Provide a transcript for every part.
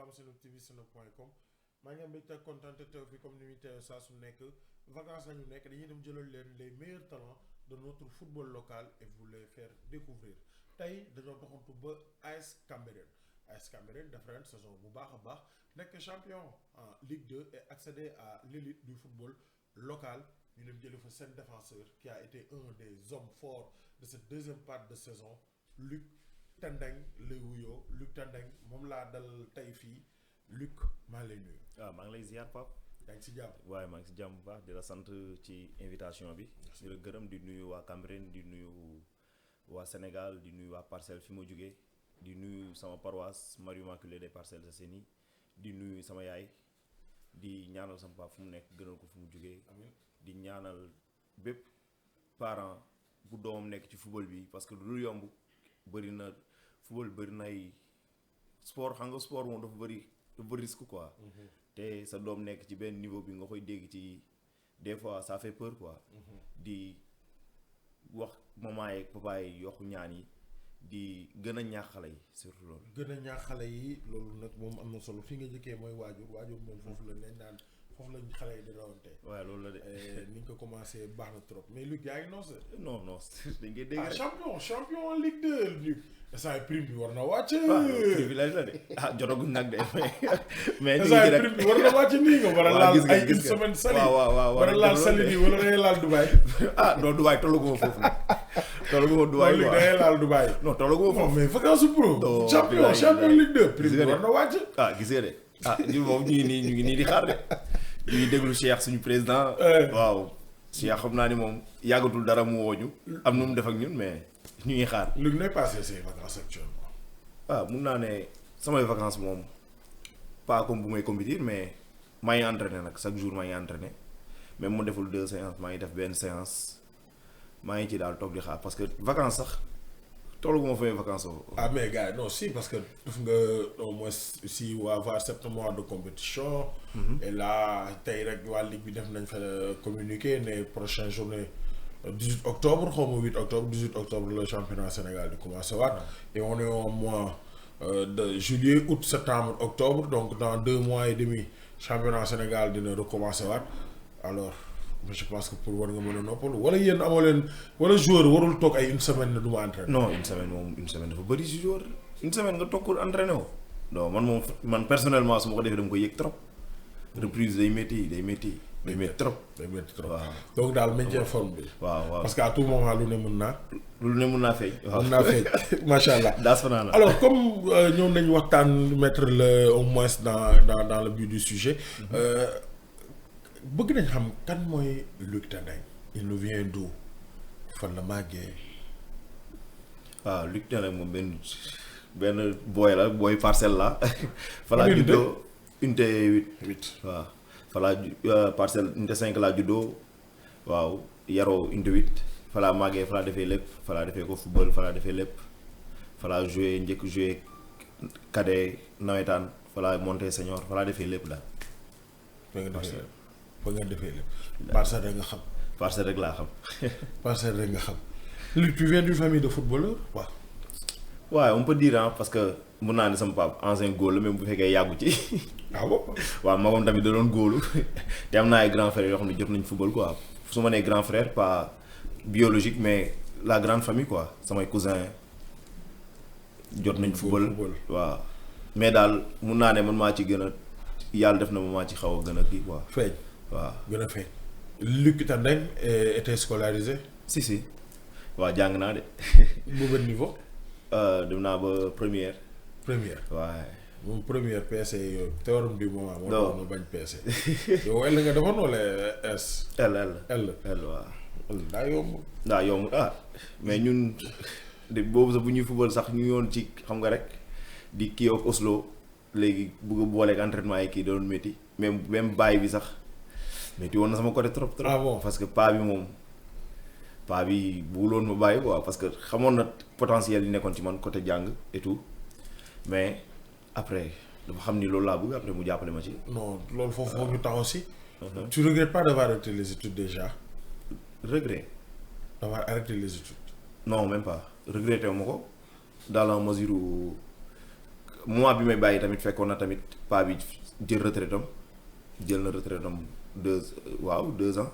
programme Seneweb TV seneweb.com maa ngi am mbégte ak kontaan te teew fi comme ni muy teew saa su nekk vacances lañu nekk dañuy dem jëlal leen les meilleurs talents de notre football local et vous les faire découvrir tey dañoo doxantu ba AS Cambérène AS Cambérène def ren saison bu baax a baax nekk champion en Ligue 2 et accéder à l'élite du football local ñu dem jëli fa seen défenseur qui a été un des hommes forts de cette deuxième part de saison Luc Tendeng lay wuyoo Luc Tendeng moom laa dal tey fii Luc maa lay nuyu. waaw maa ngi lay ziar Pape. yaa ngi si jàmm. waaye maa ngi si jàmm bu baax di la sant ci invitation bi. di la gërëm di nuyu waa Cambérène di nuyu waa Sénégal di nuyu waa Parcelles fi ma jógee di nuyu sama paroisse Marie Immaculée des Parcelles Assainies di nuyu sama yaay di ñaanal sama papa fu mu nekk gënal ko fu mu jógee. di ñaanal bépp parent bu doomam nekk ci football bi parce que lu yomb bëri na football bëri na ay sport xam nga sport moom dafa bëri risque quoi. te sa doom nekk ci benn niveau bi nga koy dégg ci des fois ça fait peur quoi. di wax maman yeeg papa yi yokku ñaan yi di gën a ñaax xale yi surtout loolu. gën a ñaax xale yi loolu nag moom am na solo fi nga jëkkee mooy waajur moom foofu la leen daan foofu lañ xale yi di rawante. waaw loolu la de. ni nga ko commencé baax na trop mais Luc yaa ngi noose. non dañ koy dégg rek. champion en Ligue 2 Luc. saa prime bi war na wàcc. privilège la de jotaguñ nag de mais ñu ngi prime bi war na wàcc nii nga war a laal ay une semaine sali. waaw war a laal sali bi wala ngay laal Dubaï. non Dubaï tollaguma foofu nag. tollaguma Dubaï quoi da ngay laal Dubaï. non tollaguma foofu. mais vacances pro. champion Ligue 2 prime bi war na wàcc. gis nga de ñun moom ñu ngi nii di xaar de. ñu ngi déglu Cheikh suñu président. waaw Cheikh xam naa ni moom yàggatul dara mu wooñu am nu mu def ak ñun mais ñu ngi xaar. lu ngay passé ses vacances actuellement. mun naa ne samay vacances moom pas comme bu may compétir mais maa ngi entraîné nag chaque jour maa ngi entraîné même mu deful 2 séances maa ngi def benn séance maa ngi ci daal toog di xaar parce que vacances sax tolluguma fay vacances mais gars non si parce que def nga au moins si waa avoir 7 mois de compétition. et là tey rek waa ligue bi def nañ fa communiqué ne prochaine journée 18 octobre xaw ma 8 octobre 18 octobre le championnat Sénégal di commencé waat. et on est au mois de juillet août septembre octobre donc dans 2 mois et demi championnat Sénégal dina recommencer waat alors. je pense que pour war nga mën a noppalu wala yéen amoo leen wala joueur warul toog ay une semaine ne du ma entraîné. non une semaine dafa bëri si joueur une semaine nga toog ko entraîné woo. non man personnellement su ma ko defee dama koy yëg trop. reprise day métti trop. waaw donc daal maintien forme bi. waaw parce que à tout moment lu ne mën naa feeñ. mën naa feeñ macha allah. daas fanaan la alors comme ñëw nañu waxtaan mettre le au moins dans le but du sujet. bëgg nañ xam kan mooy Luc Tendeng il nous vient d'où fan la màggee. Luc Tendeng moom benn booy la booy parcelle la. fa laa juddoo unité 8. waaw fa laa parcelle unité 5 laa juddoo waaw yaroo unité 8 fa laa màggee fa laa defee lépp fa laa defee ko football fa laa defee lépp fa laa njëkk joué cadet nawetaan fa laa monté senior fa laa defee lépp daal. fa nga defee lépp. Parcelles rek nga xam. Parcelles rek laa xam. Parcelles rek nga xam. Luc tu viens d'une famille de footballeurs waaw. waaw on peut dire parce que mun naa ne sama papa ancien góol la même bu fekkee yàggu ci. bon. waaw magam tamit da doon góolu te am naa ay grand frère yoo xam ne jot nañ football quoi su ma nee grand frère pas biologique mais la grande famille quoi samay cousin jot nañ football waaw mais daal mun naa ne man maa ci gën a yàlla def na ma maa ci xaw a gën a kii quoi. feeñ. waaw gën a feeñ. Luc Tendeng était scolarisé. si waaw jàng naa de. bu ban niveau. dem naa ba première. waaye. moom première PC yooyu théorème du moment. moo tax ma bañ PC. yow L nga defoon wala S. L waaw. daa yomb. mais ñun de boobu sax bu ñuy football sax ñu yoon ci xam nga rek di kii ak Oslo léegi bëgg a booleeg entraînement yi kii doon métti même bàyyi bi sax métti woon na sama côté trop. bon parce que paa bi bëgguloon ma bàyyi quoi parce que xamoon na potentiel yi nekkoon ci man côté jàng et tout mais après dafa xam ni loolu laa bëgg après mu jàppale ma ci. non loolu foofu foog ñu taxaw si. tu regrettes pas d'avoir arrêté les études déjà. regret. d'avoir arrêté les études. non même pas regretté wu ma ko dans la mesure où mois bi may bàyyi tamit fekkoon na tamit paa bi jël retraite am jël na retraite am 2 ans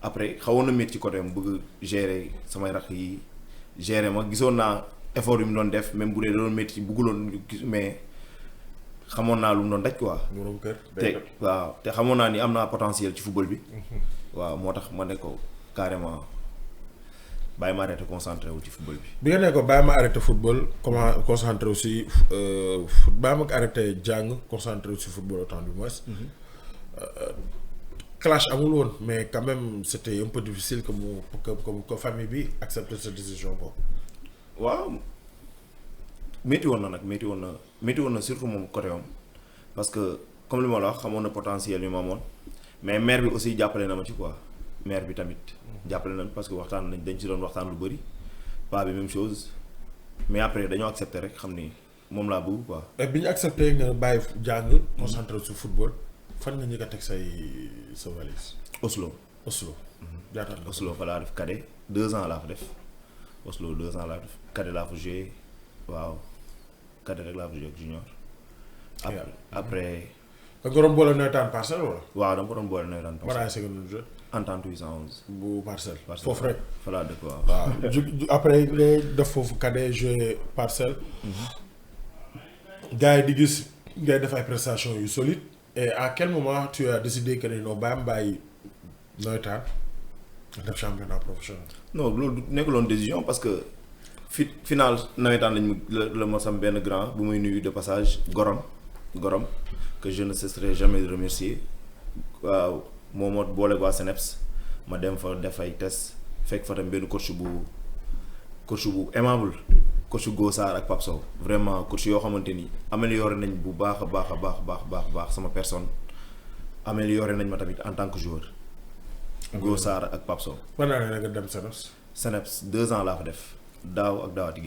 après xawoon na métti ci côté am bëgg gérer samay rax yi gérer ma gisoon naa effort yu mu doon def même bu dee da doon métti bëgguloon mais xamoon naa lu mu doon daj quoi. te waaw te xamoon naa ni am naa potentiel ci football bi. waaw moo tax ma ne ko carrément bàyyi ma arrêté concentré wu ci football bi. bi nga ne ko bàyyi ma arrêté football comment concentré aussi bàyyi ma arrêté jàng concentré wu ci football autant du moins. clash amul woon mais quand même c'était un peu difficile que famille bi accepte cette décision boobu. waaw métti woon na nag métti woon na surtout moom côté am parce que comme li ma la wax xamoon na potentiel yu ma amoon mais maire bi aussi jàppale na ma ci quoi maire bi tamit jàppale na parce que waxtaan nañ dañ ci doon waxtaan lu bëri pas bi même chose mais après dañoo accepté rek xam ni moom laa bëgg quoi. et bi ñu accepté nga bàyyi jàng concentré sur football fan nga njëkk a teg sa valise. Oslo. jaata Oslo fa laa def cadet 2 ans laa fa def Oslo 2 ans laa def cadet laa fa joué waaw cadet rek laa fa joué ak junior. après. da nga doon boole nawetaan Parcelles wala. waaw dama ko doon boole nawetaan Parcelles. c'est que nous joué. Entente 811. bu Parcelles. foofu rek fa laa dëkk waaw. waaw après ngay def foofu cadet joué Parcelles. gars yi di gis ngay def ay prestations yu solides. et à quel moment tu as décidé que ne non bàyyi nawetaan def championnat professionnel. non loolu nekkuloon décision parce que final nawetaan lañ la ma sam benn grand bu muy nuyu de passage Gorom que je ne cesserai jamais de remercier waaw moo moo boole waa Seneps ma dem fa def ay test fekk fa tam benn coach bu aimable coach Gossard ak Pape Sow vraiment coach yoo xamante ni amélioré nañ bu baax a baax sama personne amélioré nañ ma tamit en tant que joueur. Gossard ak Pape Sow. ban année la nga dem Seneps. Seneps 2 ans laa fa def daaw ak daawaati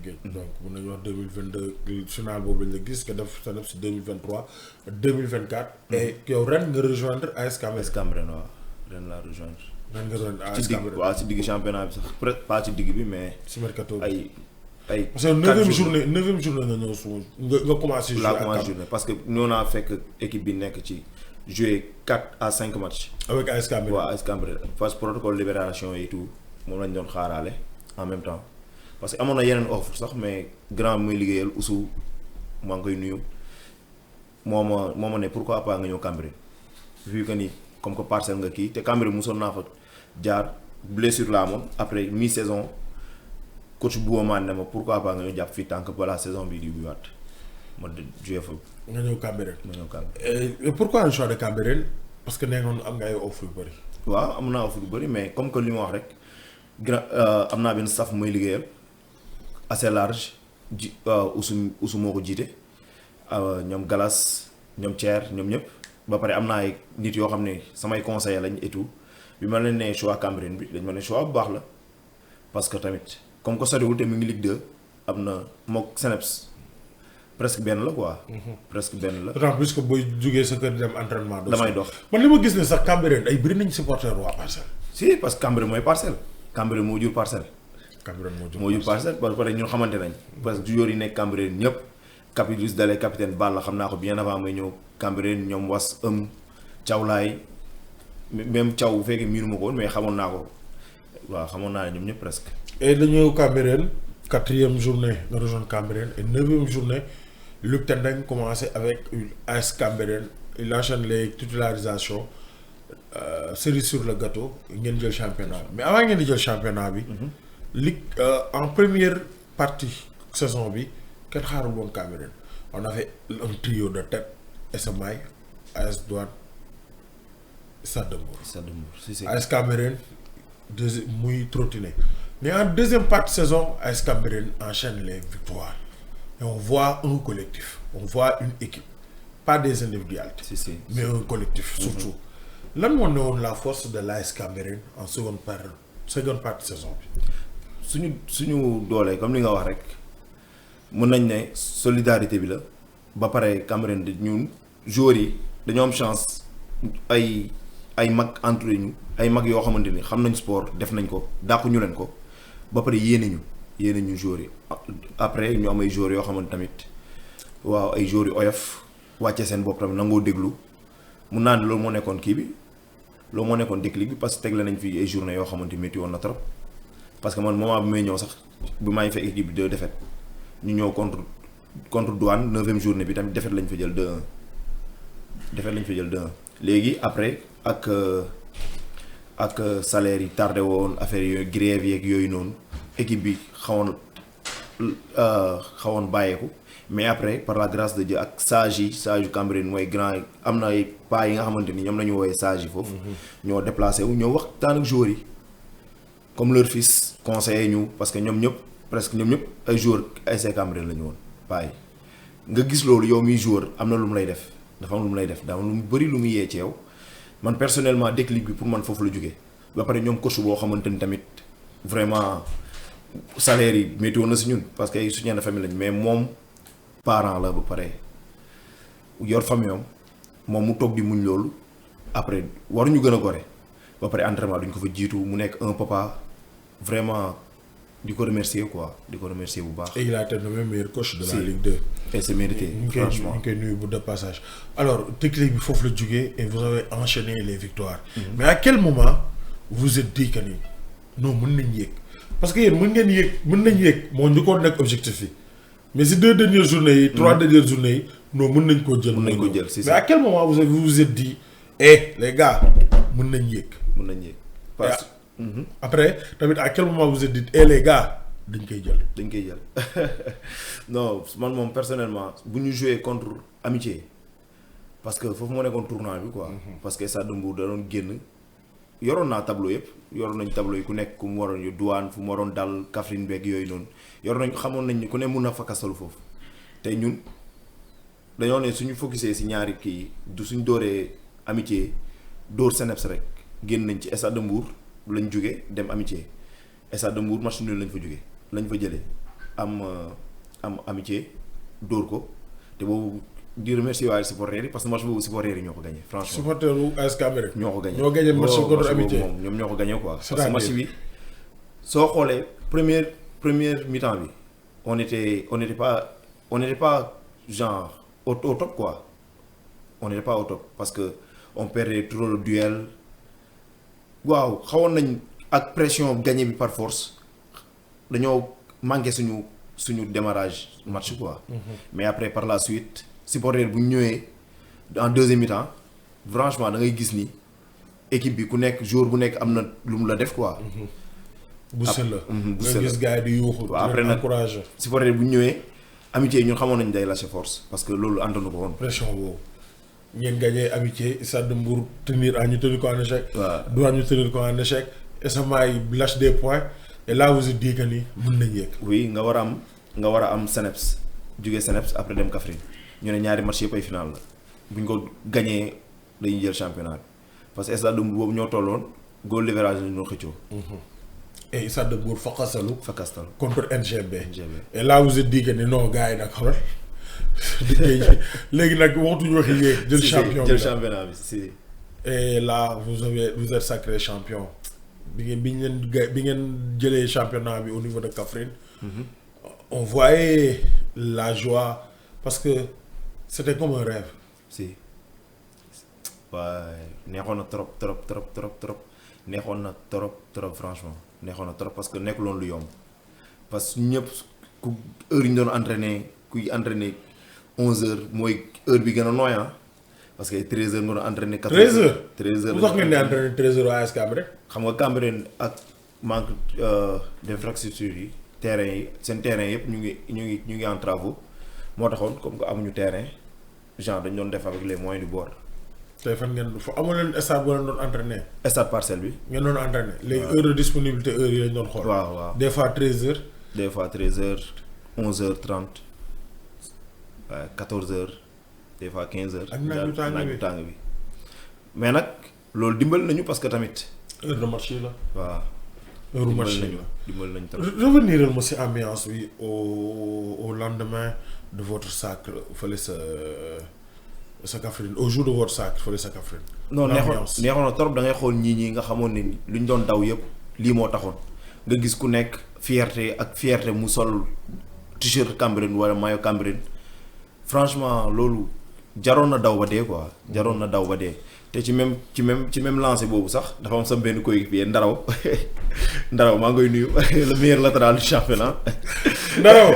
géej. donc mun nañu wax 2022 final boobu lañ la gis nga def Seneps 2023 2024. et yow ren nga rejoindre AS Cambérène waaw ren laa rejoindre. ren nga rejoindre AS Cambérène waaw ci digg championnat bi sax peut-être pas ci digg bi mais. ci mercato bi ay. parce que neuvième journée nga ñëw suma nga commencé. jouer commencé journée parce que ñoo naa fekk équipe bi nekk ci jouer 4 à 5 matchs. avec AS Cambérène waaw AS Cambérène parce que protocole libération et tout moom lañ doon xaaraale en même temps parce que amoon na yeneen offre sax mais grand muy liggéeyal Oussou maa ngi koy nuyu moo ma ne pourquoi pas nga ñëw Cambérène vu que ni comme que Parcelles nga kii te Cambérène mosoon naa fa jaar blessure la amoon après mi-saison coach Bouamane ne ma pourquoi pas nga ñëw jàpp fii tant que balaa saison bi di buwaat ma joué fa. nga ñëw Cambérène. et pourquoi le choix de Cambérène parce que nee nga am nga ay offre yu bëri. waaw am naa offre yu bëri mais comme que li ma wax rek am naa benn staff mooy liggéeyal assez large Oussou moo ko jiite ñoom Galas ñoom Thier ñoom ñëpp ba pare am naa ay nit yoo xam ne samay conseillers lañ et tout bi ma leen nee choix Cambérène bi dañ ma ne choix bu baax la parce que tamit comme que soriwul te mu ngi Ligue 2 am na mook Seneps presque benn la quoi. presque benn la. d'autant plus que booy jógee sa kër di dem entraînement. damay dox man li ma gis ne sax Cambérène ay bëri nañ supporter waa Parcelles. si parce que Cambérène mooy Parcelles. Cambérène moo jur Parcelles. Cambérène moo jur Parcelles ba pare ñun xamante nañ. parce que joueurs yi nekk Cambérène ñëpp Idriss Dalé capitaine Balla xam naa ko bien avant may ñëw Cambérène ñoom was Thiawlaay même Thiaw bu fekkee miinu ma ko woon mais xamoon naa ko waaw xamoon naa ne ñoom ñëpp presque. et dañoo Cambérène 4e journée nga rejoindre Cambérène et 9e journée Luc Tendeng commencé avec AS Cambérène il enchaîne les titularisations cerise sur le gâteau ngeen jël championnat bi mais avant ngeen di jël championnat bi. Ligue en première partie saison bi kenn xaarul woon Cambérène on avait un trio de tête SMI AS Douanes Stade de Mbour. AS Cambérène muy trottiné mais en deuxième partie saison AS Cambérène enchaîne les victoires et on voit un collectif on voit une équipe pas des individualités. mais un collectif surtout. lan moo ne woon la force de l'AS Cambérène en seconde partie saison bi. suñu doolee comme li nga wax rek mën nañ ne solidarité bi la ba pare Cambérène ñun joueurs yi dañoo am chance ay mag entre ñu ay mag yoo xamante ni xam nañ sport def nañ ko dàqu ñu leen ko ba pare yéene ñu joueurs yi après ñu am ay joueurs yoo xamante tamit waaw ay joueurs yu oyof wàcce seen bopp tamit nangoo déglu mun naa ne loolu moo nekkoon kii bi loolu moo nekkoon déclic bi parce que tegle nañ fi ay journée yoo xamante métti woon na trop parce que man moment bi may ñëw sax bi maa ngi fekk équipe bi 2 défaites ñu ñëw contre Douane 9e journée bi tamit défaite lañ fa jël 2-1 défaite lañ fa jël 2-1 léegi après ak salaire yi tardé woon affaire yooyu grève yeeg yooyu noonu équipe bi xawoon bàyyeeku mais après par la grâce de Dieu ak sage yu Cambérène mooy grand am na ay paa yi nga xamante ni ñoom la ñu woowee sage yi foofu. ñoo déplacé wu ñoo waxtaan ak joueurs yi comme leur fils conseillé ñu parce que ñoom ñëpp presque ñoom ñëpp ay joueurs ASC Cambérène la ñu woon paa yi nga gis loolu yow miy joueur am na lu mu lay def dafa am lu mu lay def daa am lu mu bëri lu mu yee ci yow man personnellement déclic bi pour man foofu la jógee ba pare ñoom coach boo xamante ni tamit vraiment salaire yi métti woon na si ñun parce que ay soutien de famille lañ mais moom. parent la ba pare yor famille am moom mu toog di muñ loolu après waruñu gën a gore ba pare entraînement duñ ko fa jiitu mu nekk un papa vraiment di ko remercier quoi di ko remercier bu baax. et il a été nommé meilleur coach de la Ligue 2. et c'est mérité franchement ñu ngi koy nuyu bu de passage. alors technique bi foofu la jógee et vous avez enchaîné les victoires. mais à quel moment vous êtes dit que ni non mën nañ yéeg parce que yéen mën nañ yéeg moo njëkkoon nekk objectif yi. mais si 2 dernières journées yi 3 dernières journées yi non mën nañ koo jël. mais à quel moment vous vous êtes dit les gars mën nañ yéeg. mën nañ yéeg parce après tamit à quel moment vous êtes dit les gars dañ koy jël. non man moom personnellement bu ñu joué contre Amitié parce que foofu moo nekkoon tournoi bi quoi. parce que Stade de Mbour da doon génn yoroon naa tableau yëpp yoroon nañ tableau yi ku nekk ku mu waroon yu Douane fu mu waroon dal Kaffrine beeg yooyu noonu. yor nañ xamoon nañ ni ku ne mun na fakkastalu foofu te ñun dañoo ne suñu focusé si ñaari kii du suñ dooree Amitié dóor Seneps rek génn nañ ci Stade de Mbour lañ jóge dem Amitié Stade de Mbour match nul lañ fa jóge lañ fa jëlee am Amitié dóor ko te boobu di remercier waaye supporters yi parce que match boobu supporters yi ñoo ko gagné franchement. supporters wu AS Cambérène ñoo ko gagné ñoo gagné match contre Amitié moom ñoom ñoo ko gagné quoi. parce que match bi soo xoolee première mi-temps bi on n'était pas genre au top quoi on n'était pas au top parce que on perdait trop le duel waaw xawoon nañ ak pression gagné bi par force dañoo manqué suñu démarrage match quoi. mais après par la suite supporter bu ñu ñëwee en deuxième mi-temps franchement da ngay gis ni équipe bi ku nekk joueur bu nekk am na lu mu la def quoi. Boussel la nga gis gars yi di yuuxu. waaw après nag supporter bu ñu ñëwee Amitié ñun xamoon nañ day lâcher force parce que loolu àndoon ko woon. pression boobu ngeen gagné Amitié Stade de Mbour ñu tenir ko en échec. waaw Douane ñu tenir ko en échec SMA yi lâche des points et là vous êtes dit que ni mën nañ yéeg. oui nga war a am Seneps jógee Seneps après dem Kaffrine ñu ne ñaari match yëpp ay final la bu ñu ko gagné dañuy jël championnat bi parce que Stade de Mbour boobu ñoo tolloon goal leverage la ñu doon xëccoo. et Stade de Mbour fakkastalu contre NGB. et là vous êtes dit que ni non gars yi nag xoolal léegi nag waxtuñu waxi yéeg jël championnat bi si. et là vous êtes sacré champion bi ngeen jëlee championnat bi au niveau de Kaffrine. on voyait la joie parce que c'était comme un rêve. si waaye neexoon na trop neexoon na trop franchement neexoon na trop parce que nekkuloon lu yomb parce que ñëpp ku heure yi ñu doon entraîner kuy entraîner 11h mooy heure bi gën a nooy parce que 13h nga doon entraîner. 13h 13h lu tax ngeen di entraîner 13h AS Cambérène. xam nga Cambérène ak manque d'infrastructure yi terrain yi seen terrain yëpp ñu ngi en travaux moo taxoon comme que amuñu terrain genre dañ doon def avec les moyens du bord. tey fan ngeen fa amoon leen stade boo leen doon entraîner. stade Parcelle bi. ngeen doon entraîner léegi heure de disponibilité heure yi lañ doon xool. waaw des fois 13h. des fois 13h 11h30 14h des fois 15h. ak naaj bu tàng bi mais nag loolu dimbal nañu parce que tamit. heure de match yi la. waaw. heure de match yi la dimbal nañu tamit. revenir ma si ambiance bi au lendemain de votre sacre fële sa Kaffrine au jour de votre sacre fële sa Kaffrine. non neexoon na trop da ngay xool ñii nga xamoon ne lu ñu doon daw yëpp lii moo taxoon nga gis ku nekk fierté mu sol t-shirt Cambérène wala maillot Cambérène franchement loolu jaroon na daw ba dee quoi jaroon na daw ba dee te ci même lancé boobu sax dafa am sama benn coéquipier Ndaraw Ndaraw maa ngi koy nuyu le meilleur latéral du championnat. Ndaraw.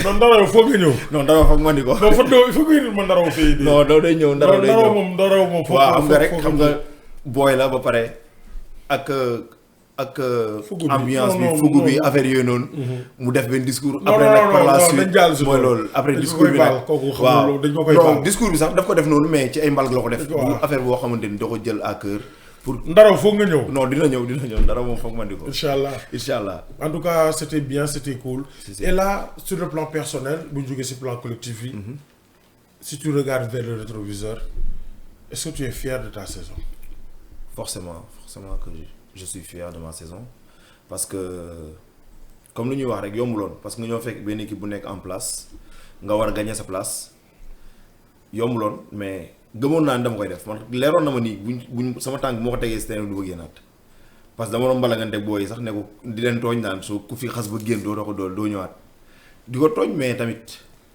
non Ndaraw foog nga ñëw. non Ndaraw foog ma ni ko. non foog nga ma Ndaraw fii. non doo day ñëw Ndaraw day ñëw Ndaraw moom. waaw xam nga rek xam nga booy la ba pare ak ambiance bi fugu bi affaire yooyu noonu. mu def benn discours. après nag par la suite mooy loolu après discours bi nag waaw non discours bi sax daf ko def noonu mais ci ay mbalg la ko def. bu affaire boo xamante ni da ko jël à cœur. pour Ndaraw foog nga ñëw. non dina ñëw Ndaraw moom foog ma di ko. incha allah en tout cas c'était bien c'était cool. et là sur le plan personnel bu ñu jógee si plan collectif yi. si tu regardes vers le rétroviseur est-ce que tu es fier de ta saison. forcément que je suis fier de ma saison parce que comme lu ñuy wax rek yombuloon parce que nga ñoo fekk benn équipe bu nekk en place nga war a gagner sa place yombuloon mais gëmoon naa ni dama koy def man leeroon na ma nii buñ sama tànk moo ko tegee si terrain du bëgg naat parce que dama doon mbalagante booy sax ne ko di leen tooñ naan soo ku fi xas ba génn doo ko dool doo ñëwaat di ko tooñ mais tamit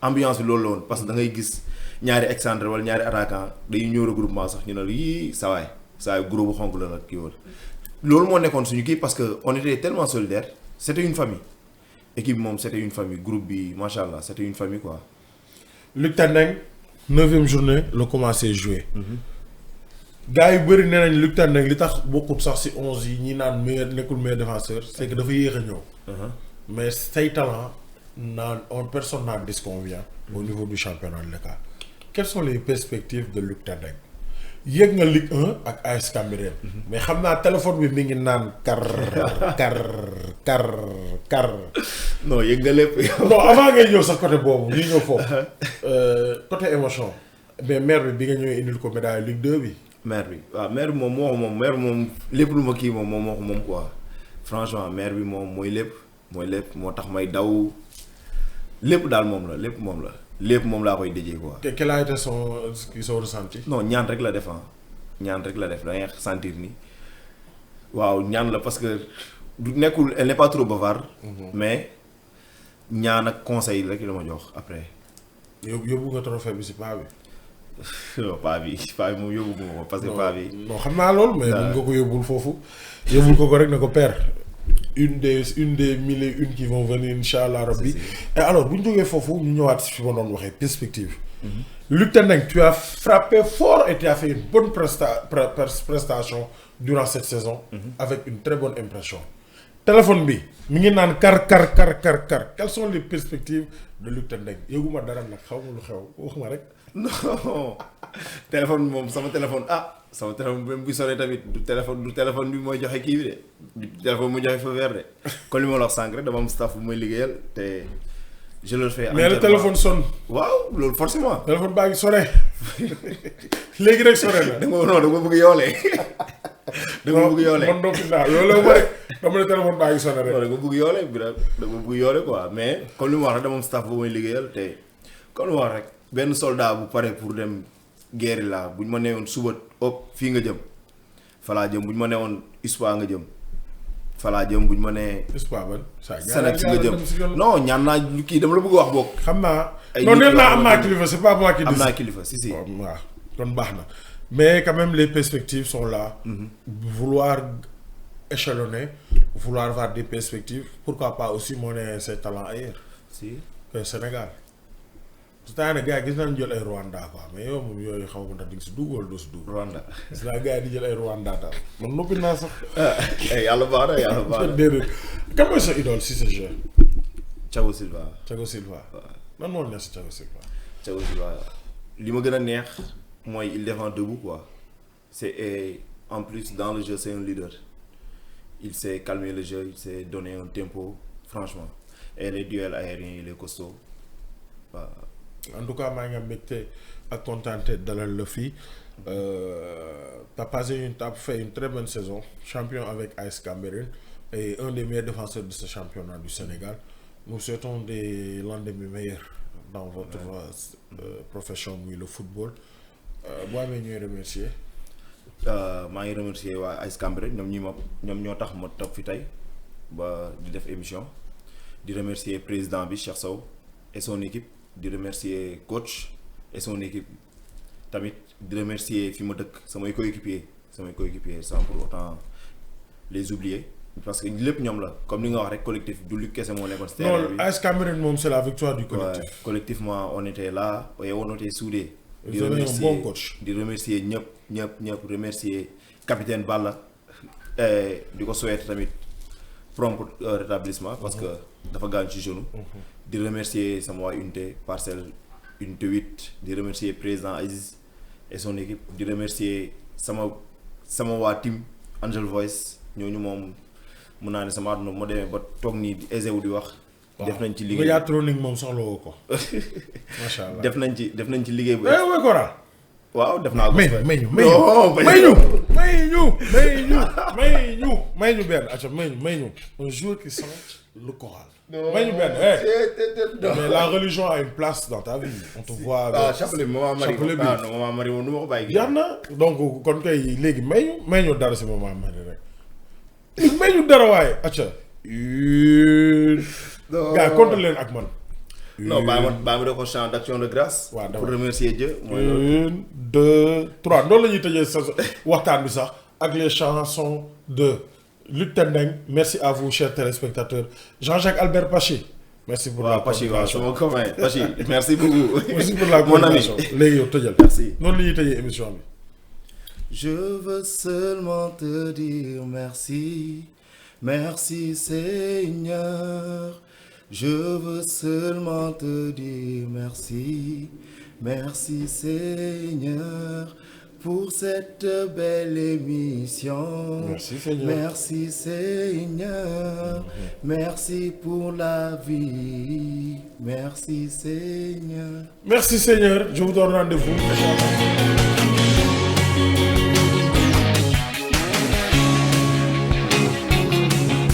ambiance bi loolu la woon parce que da ngay gis ñaari excentré wala ñaari attaquant dañuy ñëw regroupement sax ñu ne la yii sawaay gros bu xonk la nag kii woon loolu moo nekkoon suñu kii parce que on était tellement solidaires c'était une famille équipe moom c'était une famille groupe bi macha allah c'était une famille quoi. Luc Tendeng 9e journée la commencé jouer. gars yu bëri nee nañ Luc Tendeng li tax bokkut sax ci 11 yi ñi naan nekkul meilleur défenseur c'est que dafa yéex a ñëw. mais say talent personne n'en disconvient au niveau du championnat de l'État. Quelles sont les perspectives de Luc Tendeng. yéeg nga Ligue 1 ak AS Cambérène. mais xam naa téléphone bi mi ngi naan kar. non yéeg nga lépp. non avant ngay ñëw sax côté boobu ñu ñëw foofu côté émotion mais maire bi nga ñëwee indil ko médaille Ligue 2 bi. maire bi waaw maire bi moom lépp lu ma kii moom quoi franchement maire bi moom mooy lépp moo tax may daw lépp daal moom la lépp moom laa koy déjee quoi. quel a été son ressenti. non ñaan rek la def da ngay sentir ni waaw ñaan la parce que du nekkul elle n'est pas trop bavarde. mais ñaan ak conseil rek la ma jox après. yóbbu nga trophée bi si paa bi. non paa bi moom yóbbu ko ma parce que paa bi. non xam naa loolu mais mun nga ko yóbbul foofu. yóbbul ko rek ne ko père. une des mille et une qui vont venir incha allah rabbi. et alors bu ñu jógee foofu ñu ñëwaat si fi ma doon waxee perspective. Luc Tendeng tu as frappé fort et tu as fait une bonne prestation durant cette saison. avec une très bonne impression. téléphone bi mi ngi naan kar. quelles sont les perspectives de Luc Tendeng yëguma dara nag xaw ma lu xew wax ma rek. non téléphone moom sama téléphone même bu sonné tamit du téléphone bi mooy joxe kii bi de du téléphone mooy joxe feu vert de comme li ma la wax sànq rek dama am staff bu may liggéeyal te je le fais. mais le téléphone sonne. waaw loolu forcément. téléphone baa ngi sonné léegi rek sonné na. da nga bëgg yoolee. man doo fi naa yoolee ma rek dama ne téléphone baa ngi sonné rek. non da nga bëgg yoolee bi da nga bëgg yoolee quoi mais comme li ma wax rek dama am staff bu may liggéeyal te comme li ma wax rek benn soldat bu pare pour dem. guerre la bu ñu ma neewoon suba fii nga jëm falaa jëm bu ñu ma neewoon ISPA nga jëm falaa jëm bu ñu ma nee. ISPA ban Sénégal si nga jëm non ñaan naa kii dama la bëgg wax bokk. xam naa non nee naa am naa kilifa c'est pas moi qui dis. am naa kilifa si. waaw kon baax na mais quand même les perspectives sont là. vouloir échelonner vouloir avoir des perspectives pourquoi pas aussi monnaie ses talents ailleurs. si Sénégal. c'est-à-dire ne gars yi gis nañu jël ay Rwanda quoi mais yow moom yooyu xaw ma ndax di nga si dugg wala doo si dugg. Rwanda gis naa gars yi di jël ay Rwanda daal man noppi naa sax. yàlla baax na déedéet kan mooy sa idole si ce jeu. Thiago Silva. waaw lan moo neex si Thiago Silva. Thiago Silva li ma gën a neex mooy il défend debout quoi c'est en plus dans le jeu c'est un leader il sait calmer le jeu il sait donner un tempo franchement et les duels aériens il est costaud waaw. en tout cas maa ngi am mbégte ak contenté dalal la fii t'as fait une très bonne saison champion avec AS Cambérène et un des meilleurs défenseurs de ce championnat du Sénégal nous souhaitons des lendemains meilleurs dans votre profession muy le football boo amee ñooy remercier. maa ngi remercier waa AS Cambérène ñoom ñoo tax ma toog fi tey ba di def émission di remercier président bi Cheikh Sow et son équipe. di remercier coach et son équipe tamit di remercier fi ma dëkk samay coéquipiers sans pour autant les oublier parce que lépp ñoom la comme li nga wax rek collectif du lu kese moo nekkoon. non AS Cameroun moom c'est la victoire du collectif. Ouais, collectivement on était là et on était soudés. Vous avez un bon coach. di remercier ñëpp remercier capitaine Balla di ko souhaiter tamit prompt rétablissement parce que dafa gaañ ci genou. di remercier sama waa unité parcelle unité 8 di remercier président Aziz et son équipe di remercier sama waa team Angel Voice ñooñu moom mun naa ne sama àdduna moo demee ba toog nii di aisé wu di wax. def nañ ci liggéey médiatronique moom soxla woo ko. macha allah def nañ ci liggéey bu. waaw def naa ko. may ñu benn acca may ñu un jour qui sent le choral. may ñu benn mais la religion a une place dans ta vie. on te voit avec chapelet maman Marie non maman Marie moom nu ma ko bàyyi. jar na donc kon kay léegi may ñu dara si maman Marie rek. may ñu dara waaye acca. gars compte leen ak man. non baa ma def ko chant d'action de grâce. waaw pour remercier Dieu. mooy 1 2 3 noonu la ñuy tëjee sa waxtaan bi sax ak les chansons de Luc Tendeng. Merci à vous chers téléspectateurs. Jean-Jacques Albert Pachi. Merci pour la coordination. Pachi merci beaucoup. Merci pour la coordination. léegi yow tëjal. Merci noonu la ñuy tëjee émission bi. Je veux seulement te dire merci. Merci Seigneur. Je veux seulement te dire merci. Merci Seigneur pour cette belle émission. Merci Seigneur. Merci Seigneur. Merci pour la vie. Merci Seigneur. Merci Seigneur. Je vous donne rendez-vous.